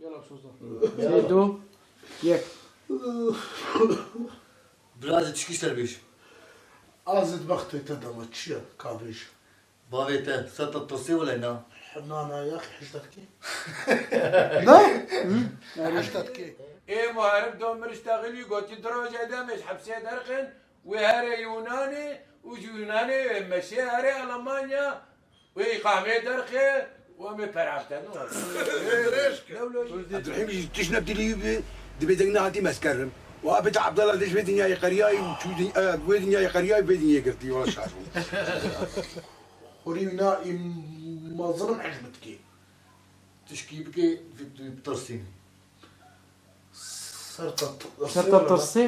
يلا بشوزة سيدو يك Biraz çıkışlar beş. أزد بختي تدمت شيا كافيش Bavete, sata tosi vole na. حنانا يا أخي حشتتكي لا حشتتكي ايه مهرب دوم مرشتغلي قلت دروجة دمش حبسية درقن وهري يوناني ويوناني مشي هري ألمانيا وإقامة درقة ومي برافتن عبد الرحيم تشنب دليبي دبي دقنا عندي مسكرم وابد عبد الله دش بدنيا يا قرياي وشو بدنيا يا قرياي بدنيا قرتي ولا شعر ورينا ما ظلم حشتتكي Tişki bike tosi. صرت شرطة الطرسي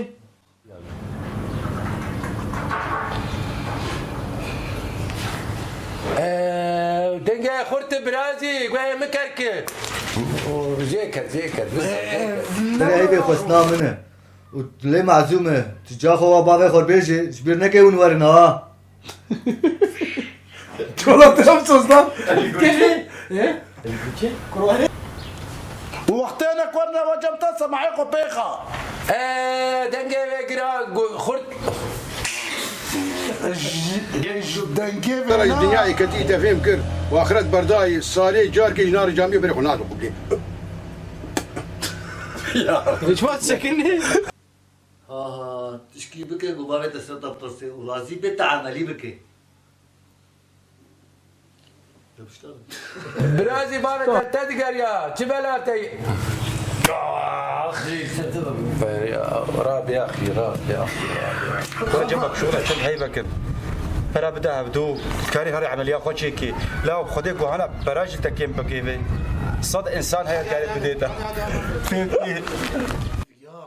دنجا خورت برازي قوي مكركة وزيكر زيكر هيك خصنا منه ولي معزومة تجا خوا بابا خور بيجي شبيرنا كي ونورنا ها ولا تنفس لا وقتنا كنا وجبت معي قبيخة دنجا قرا خورت ترى الدنيا كتي تفهم كر واخرت برداي صالي جار كي نار جامي بريخو نار قبلي ايش ما تسكني Ha, tişki bike bu bavete sata tosi. Ulazi be ta'amali bike. Yapışlar. برازي بابا تدقر يا جبلاتي راب يا اخي راب يا اخي واجبك شغلك شن هي بكر برا بدها بدو كاري هاري عملية خوشيكي لا خدك وهنا براج تكيم بكيفي صد انسان هي كاري بديته فهمتني يا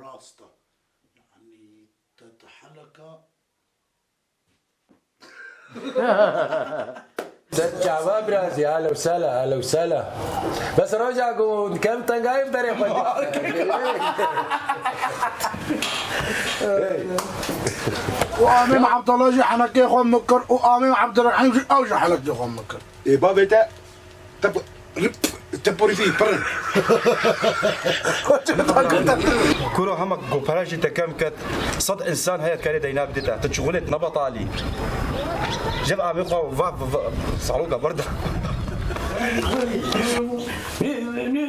راستا يعني تتحلك دجاوا برازي هلا وسهلا هلا وسهلا بس رجع قول كم تنقايم طريقة وامام عبد الله جي حنكي خو مكر وامام عبد الرحيم جي اوجي حلك جي خو مكر إيه بابا تا تب تبوري فيه برن كورو همك جو براج تكيم كت صد انسان هي كاري دينا بديته تشغلت نبط علي جاب عم يقع صعلوقة برده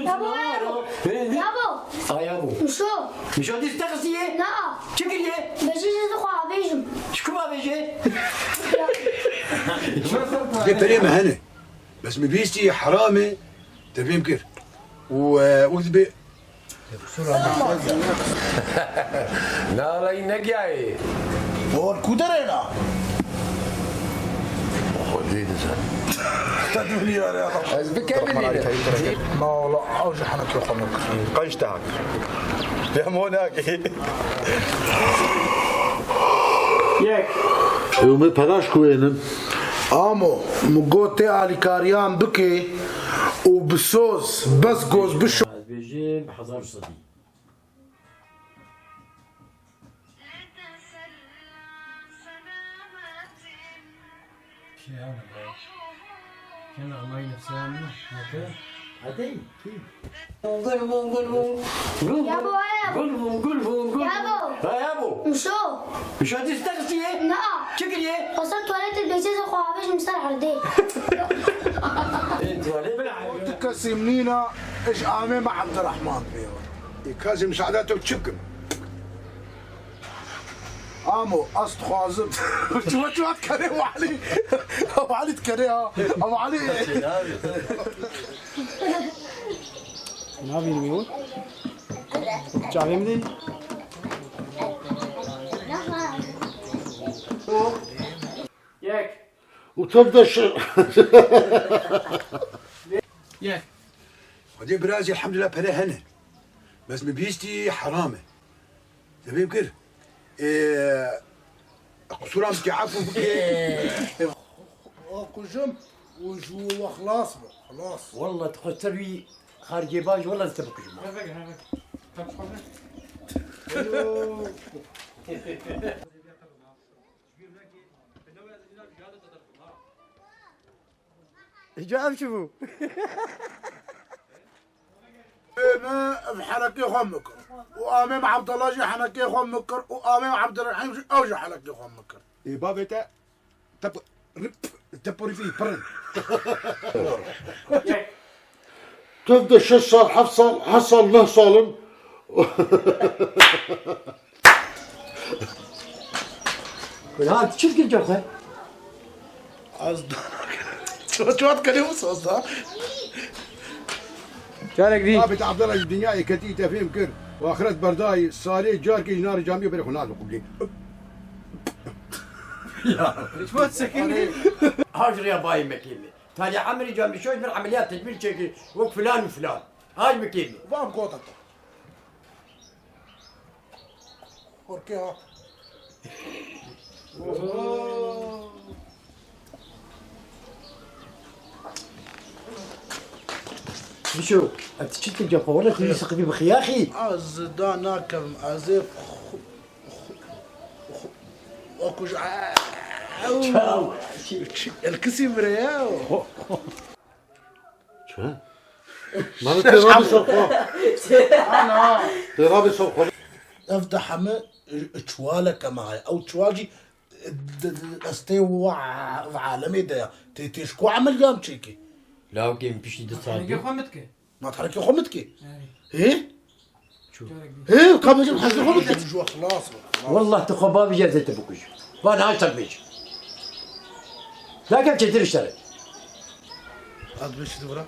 يابو يابو مشو مش هدي تغسيه لا شكريه بجي تخوا بيجم شكو ما بيجي دي بريمة هنا بس مبيستي حرامي تفهم كيف وذبي لا لا ينقيا هو الكودرينا تدوني يا رياض بس بكمل ما والله اوجي حنكي خو مكر قنشتك يا هناك يك Ömer paraş kuyenim. امو مقوتي على كاريان بكي وبصوص بس جوز بشو بيجي بحضر صدي كان الله ينفسنا هكا عادي يابو يابو يابو يابو مشو مش هدي تغسيه لا شكريه وصلت تواليت البيجي تخوا بيجم مستر عردي تكسمنينا ايش امام عبد الرحمن فيه كازم مساعداته وتشبكم امو اصل خوازم شو تكري ابو علي ابو علي تكريها ابو علي نابي الميول جابي مدي يك وتبدا يك ودي برازي الحمد لله بلا هنا بس مبيستي حرامه تفهم كيف قصورام تعافوا بكي اكو جنب وجو خلاص خلاص والله تخسر لي خارجي باج والله تبكي جاب شوفوا ما بحلقي خمكر وامام عبد الله جي حلقي خمكر وامام عبد الرحيم اوجي حلقي خمكر اي بابا تبوري فيه برن تبدا 6 صال حصل حصل له صالن هذا شو تقول جوخه؟ شو تكلم صوصا جارك دي بابا عبد الله الدنيا كتيته فيهم كر واخرت برداي صالي جارك نار جامعه بريخ نار قبلين شو تسكني هاجر يا باي مكيمي تالي عمري جنب شوي من عمليات تجميل شكل وفلان وفلان هاي مكيمي فام قوتك وركيها شو انت شفت الجوخه ولا تجي سقفي بخياخي از دانا كم ازيف اكو الكسي مرياو ما ترابي سوق انا ترابي سوق افتح حما تشوالك معي او تشواجي استوى عالمي ده تشكو عمل جام تشيكي لا كيم بيش يتصادق خمتك ما تحركي خمتك ايه ايه قبل ما حزي خمتك جوا خلاص والله تخبابي جازت بكوش وانا هاي بيش لا كيف تشتري اشتري هاد باش دبره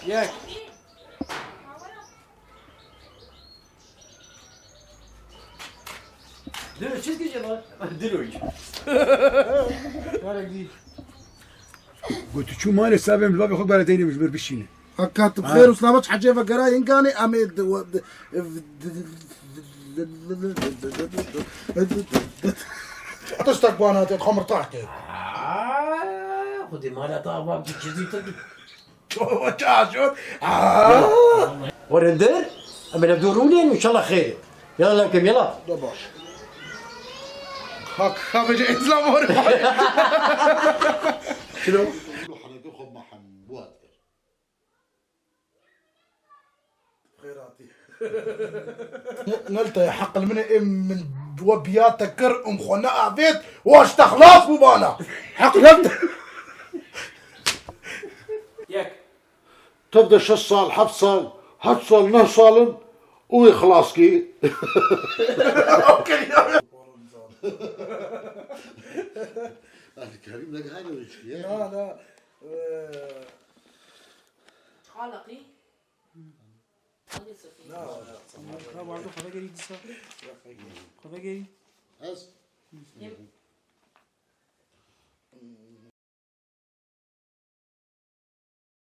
ياك دلو شو تجي دلو جارك دي قلت شو مالي سابع من الباب ياخذ بلديني مش بالشينه كانت بخير وسلامتك حجي فقراي انقاني اميد تشتك وانا خمر طاحتي خذي مالها طابة بتجي تجي شو ورندر اما نبدوروني ان شاء الله خير يلا لكم يلا دباش خاك جايز الامور شنو؟ خيراتي نلت يا حق من وبياتك كر ام خناقه بيت واش تخلاص بوبانا حق نلت ياك تبدا 6 صال 7 صال 8 صال 9 صال ويخلص كي الكريم لك هاي لا لا خالقي برضه خلاص جري خلاص جري بس